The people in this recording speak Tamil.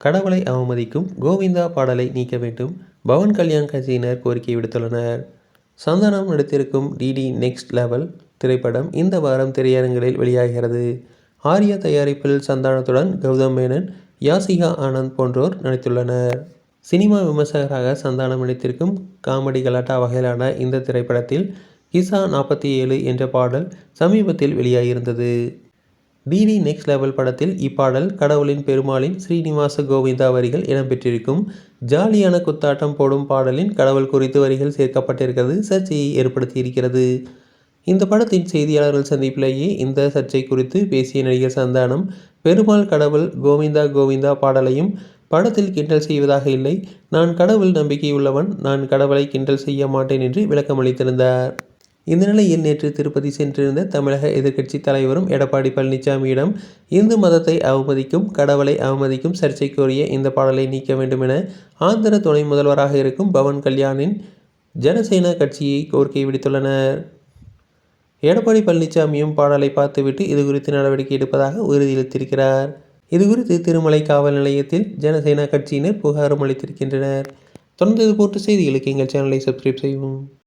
கடவுளை அவமதிக்கும் கோவிந்தா பாடலை நீக்க வேண்டும். பவன் கல்யாண் கட்சியினர் கோரிக்கை விடுத்துள்ளனர். சந்தானம் நடித்திருக்கும் டிடி நெக்ஸ்ட் லெவல் திரைப்படம் இந்த வாரம் திரையரங்குகளில் வெளியாகிறது. ஆர்யா தயாரிப்பில் சந்தானத்துடன் கௌதம் மேனன், யாசிகா ஆனந்த் போன்றோர் நடித்துள்ளனர். சினிமா விமர்சகராக சந்தானம் நடித்திருக்கும் காமெடி கலாட்டா வகையிலான இந்த திரைப்படத்தில் கிசா 47 என்ற பாடல் சமீபத்தில் வெளியாகியிருந்தது. டிடி நெக்ஸ்ட் லெவல் படத்தில் இப்பாடல் கடவுளின் பெருமாளின் ஸ்ரீனிவாச கோவிந்தா வரிகள் இடம்பெற்றிருக்கும். ஜாலியான குத்தாட்டம் போடும் பாடலின் கடவுள் குறித்து வரிகள் சேர்க்கப்பட்டிருக்கிறது சர்ச்சையை ஏற்படுத்தியிருக்கிறது. இந்த படத்தின் செய்தியாளர்கள் சந்திப்பிலேயே இந்த சர்ச்சை குறித்து பேசிய நடிகர் சந்தானம், பெருமாள் கடவுள் கோவிந்தா கோவிந்தா பாடலையும் படத்தில் கிண்டல் செய்வதாக இல்லை. நான் கடவுள் நம்பிக்கையுள்ளவன், நான் கடவுளை கிண்டல் செய்ய மாட்டேன் என்று விளக்கமளித்திருந்தார். இந்த நிலையில் நேற்று திருப்பதி சென்றிருந்த தமிழக எதிர்க்கட்சி தலைவரும் எடப்பாடி பழனிசாமியிடம் இந்து மதத்தை அவமதிக்கும், கடவுளை அவமதிக்கும் சர்ச்சைக்குரிய இந்த பாடலை நீக்க வேண்டும் என ஆந்திர துணை முதல்வராக இருக்கும் பவன் கல்யாணின் ஜனசேனா கட்சியை கோரிக்கை விடுத்துள்ளனர். எடப்பாடி பழனிசாமியும் பாடலை பார்த்துவிட்டு இதுகுறித்து நடவடிக்கை எடுப்பதாக உறுதியளித்திருக்கிறார். இதுகுறித்து திருமலை காவல் நிலையத்தில் ஜனசேனா கட்சியினர் புகாரும் அளித்திருக்கின்றனர். தொடர்ந்து இதுபோன்ற செய்திகளுக்கு எங்கள் சேனலை சப்ஸ்கிரைப் செய்யவும்.